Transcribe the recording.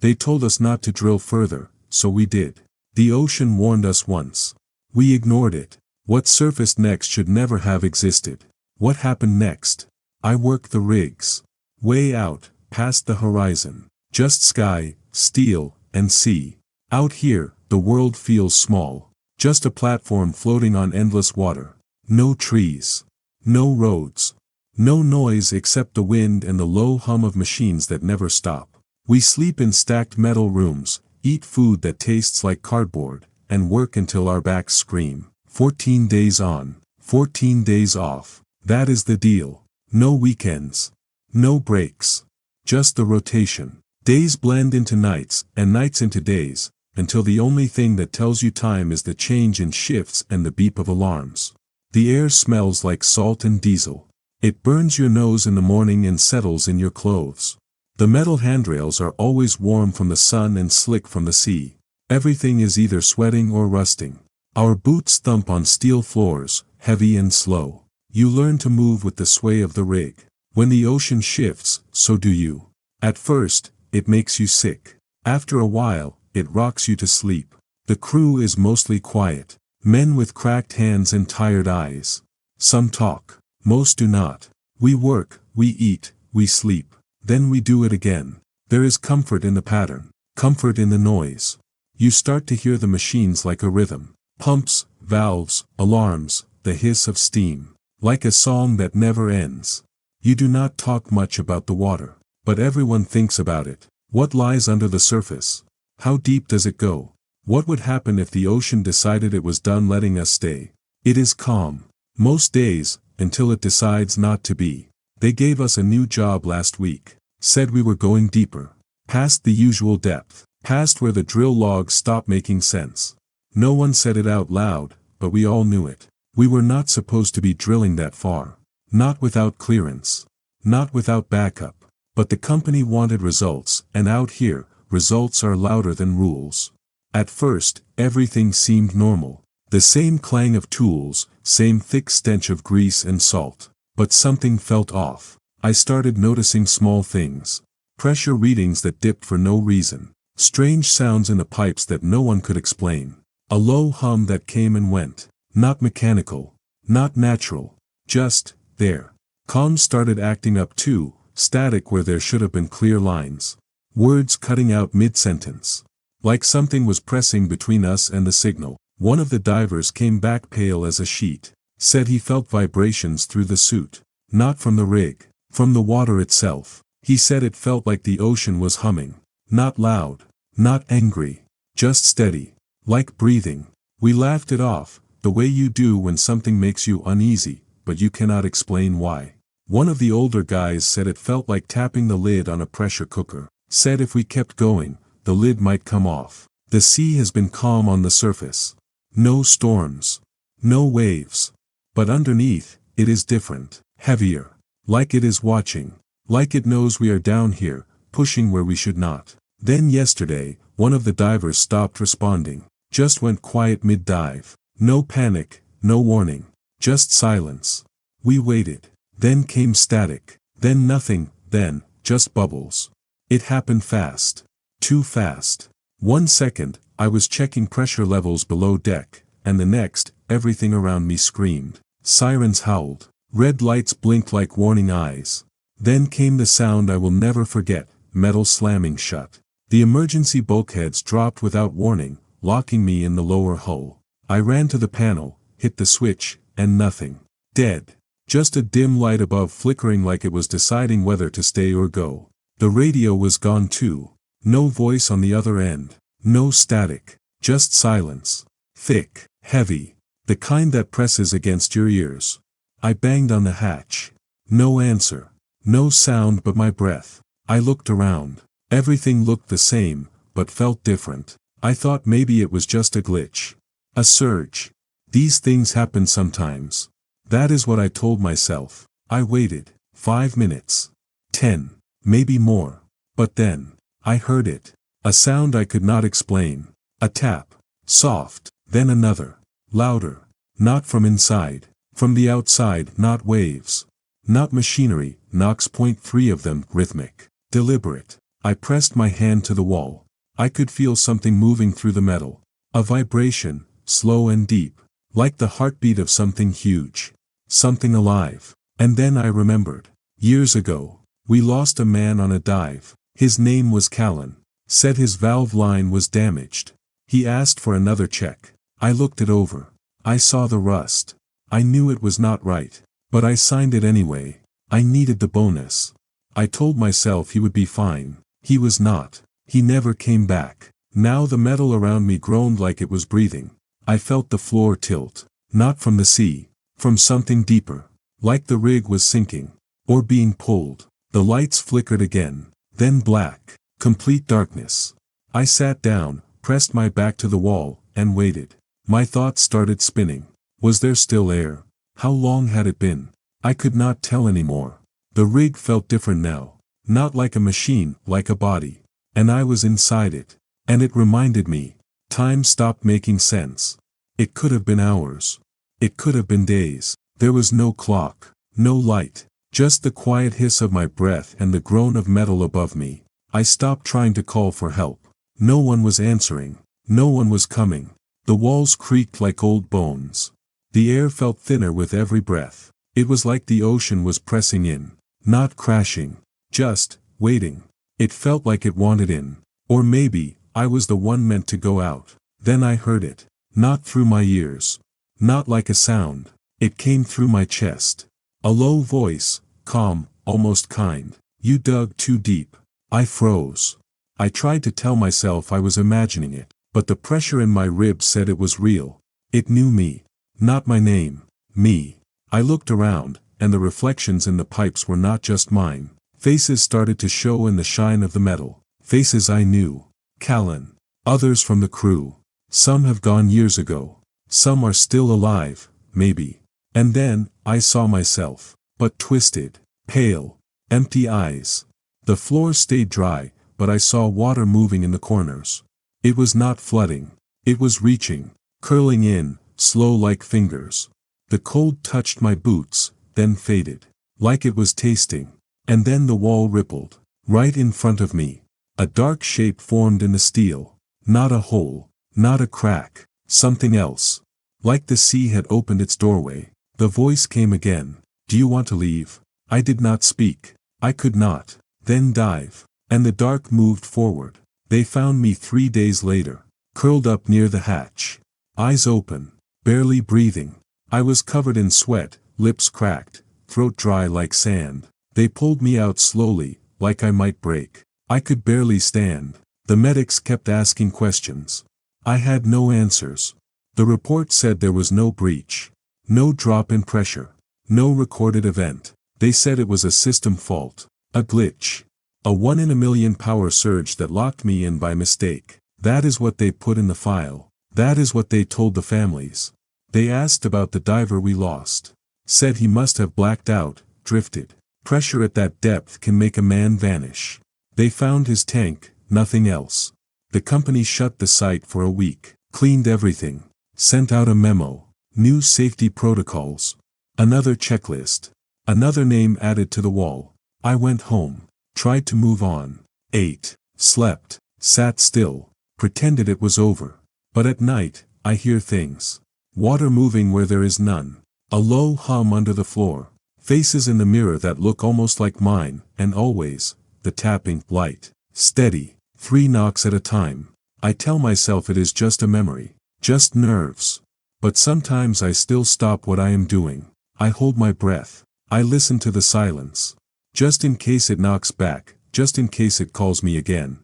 They told us not to drill further, so we did. The ocean warned us once. We ignored it. What surfaced next should never have existed. What happened next? I worked the rigs. Way out, past the horizon. Just sky, steel, and sea. Out here, the world feels small. Just a platform floating on endless water. No trees. No roads. No noise except the wind and the low hum of machines that never stop. We sleep in stacked metal rooms, eat food that tastes like cardboard, and work until our backs scream. 14 days on, 14 days off. That is the deal. No weekends. No breaks. Just the rotation. Days blend into nights, and nights into days, until the only thing that tells you time is the change in shifts and the beep of alarms. The air smells like salt and diesel. It burns your nose in the morning and settles in your clothes. The metal handrails are always warm from the sun and slick from the sea. Everything is either sweating or rusting. Our boots thump on steel floors, heavy and slow. You learn to move with the sway of the rig. When the ocean shifts, so do you. At first, it makes you sick. After a while, it rocks you to sleep. The crew is mostly quiet. Men with cracked hands and tired eyes. Some talk. Most do not. We work, we eat, we sleep. Then we do it again. There is comfort in the pattern. Comfort in the noise. You start to hear the machines like a rhythm. Pumps, valves, alarms, the hiss of steam. Like a song that never ends. You do not talk much about the water. But everyone thinks about it. What lies under the surface? How deep does it go? What would happen if the ocean decided it was done letting us stay? It is calm. Most days, until it decides not to be. They gave us a new job last week. Said we were going deeper. Past the usual depth. Past where the drill logs stopped making sense. No one said it out loud, but we all knew it. We were not supposed to be drilling that far. Not without clearance. Not without backup. But the company wanted results, and out here, results are louder than rules. At first, everything seemed normal. The same clang of tools, same thick stench of grease and salt. But something felt off. I started noticing small things. Pressure readings that dipped for no reason. Strange sounds in the pipes that no one could explain. A low hum that came and went. Not mechanical. Not natural. Just, there. Comms started acting up too, static where there should have been clear lines. Words cutting out mid-sentence. Like something was pressing between us and the signal. One of the divers came back pale as a sheet. Said he felt vibrations through the suit. Not from the rig. From the water itself. He said it felt like the ocean was humming. Not loud. Not angry. Just steady. Like breathing. We laughed it off, the way you do when something makes you uneasy, but you cannot explain why. One of the older guys said it felt like tapping the lid on a pressure cooker. Said if we kept going, the lid might come off. The sea has been calm on the surface. No storms. No waves. But underneath, it is different. Heavier. Like it is watching. Like it knows we are down here, pushing where we should not. Then yesterday, one of the divers stopped responding. Just went quiet mid-dive. No panic, no warning. Just silence. We waited. Then came static. Then nothing, then, just bubbles. It happened fast. Too fast. 1 second, I was checking pressure levels below deck, and the next, everything around me screamed. Sirens howled. Red lights blinked like warning eyes. Then came the sound I will never forget, metal slamming shut. The emergency bulkheads dropped without warning, locking me in the lower hull. I ran to the panel, hit the switch, and nothing. Dead. Just a dim light above flickering like it was deciding whether to stay or go. The radio was gone too. No voice on the other end. No static. Just silence. Thick. Heavy. The kind that presses against your ears. I banged on the hatch. No answer. No sound but my breath. I looked around. Everything looked the same, but felt different. I thought maybe it was just a glitch. A surge. These things happen sometimes. That is what I told myself. I waited. 5 minutes. 10. Maybe more. But then, I heard it. A sound I could not explain. A tap. Soft. Then another. Louder. Not from inside. From the outside, not waves. Not machinery, knocks. .3 of them, rhythmic. Deliberate. I pressed my hand to the wall. I could feel something moving through the metal. A vibration, slow and deep, like the heartbeat of something huge. Something alive. And then I remembered. Years ago, we lost a man on a dive. His name was Callan. Said his valve line was damaged. He asked for another check. I looked it over. I saw the rust. I knew it was not right. But I signed it anyway. I needed the bonus. I told myself he would be fine. He was not. He never came back. Now the metal around me groaned like it was breathing. I felt the floor tilt. Not from the sea. From something deeper. Like the rig was sinking. Or being pulled. The lights flickered again. Then black. Complete darkness. I sat down, pressed my back to the wall, and waited. My thoughts started spinning. Was there still air? How long had it been? I could not tell anymore. The rig felt different now. Not like a machine, like a body. And I was inside it. And it reminded me. Time stopped making sense. It could have been hours. It could have been days. There was no clock. No light. Just the quiet hiss of my breath and the groan of metal above me. I stopped trying to call for help. No one was answering. No one was coming. The walls creaked like old bones. The air felt thinner with every breath. It was like the ocean was pressing in. Not crashing. Just waiting. It felt like it wanted in. Or maybe, I was the one meant to go out. Then I heard it. Not through my ears. Not like a sound. It came through my chest. A low voice, calm, almost kind. You dug too deep. I froze. I tried to tell myself I was imagining it, but the pressure in my ribs said it was real. It knew me. Not my name. Me. I looked around, and the reflections in the pipes were not just mine. Faces started to show in the shine of the metal. Faces I knew. Callan. Others from the crew. Some have gone years ago. Some are still alive, maybe. And then, I saw myself. But twisted. Pale. Empty eyes. The floor stayed dry, but I saw water moving in the corners. It was not flooding. It was reaching. Curling in, slow like fingers. The cold touched my boots, then faded. Like it was tasting. And then the wall rippled. Right in front of me. A dark shape formed in the steel. Not a hole. Not a crack. Something else. Like the sea had opened its doorway. The voice came again. Do you want to leave? I did not speak. I could not. Then dive. And the dark moved forward. They found me 3 days later. Curled up near the hatch. Eyes open. Barely breathing. I was covered in sweat, lips cracked, throat dry like sand. They pulled me out slowly, like I might break. I could barely stand. The medics kept asking questions. I had no answers. The report said there was no breach. No drop in pressure. No recorded event. They said it was a system fault. A glitch. A 1 in a million power surge that locked me in by mistake. That is what they put in the file. That is what they told the families. They asked about the diver we lost. Said he must have blacked out, drifted. Pressure at that depth can make a man vanish. They found his tank, nothing else. The company shut the site for a week. Cleaned everything. Sent out a memo. New safety protocols. Another checklist. Another name added to the wall. I went home. Tried to move on. Ate. Slept. Sat still. Pretended it was over. But at night, I hear things. Water moving where there is none. A low hum under the floor. Faces in the mirror that look almost like mine, and always, the tapping, light, steady, 3 knocks at a time. I tell myself it is just a memory. Just nerves. But sometimes I still stop what I am doing. I hold my breath. I listen to the silence. Just in case it knocks back, just in case it calls me again.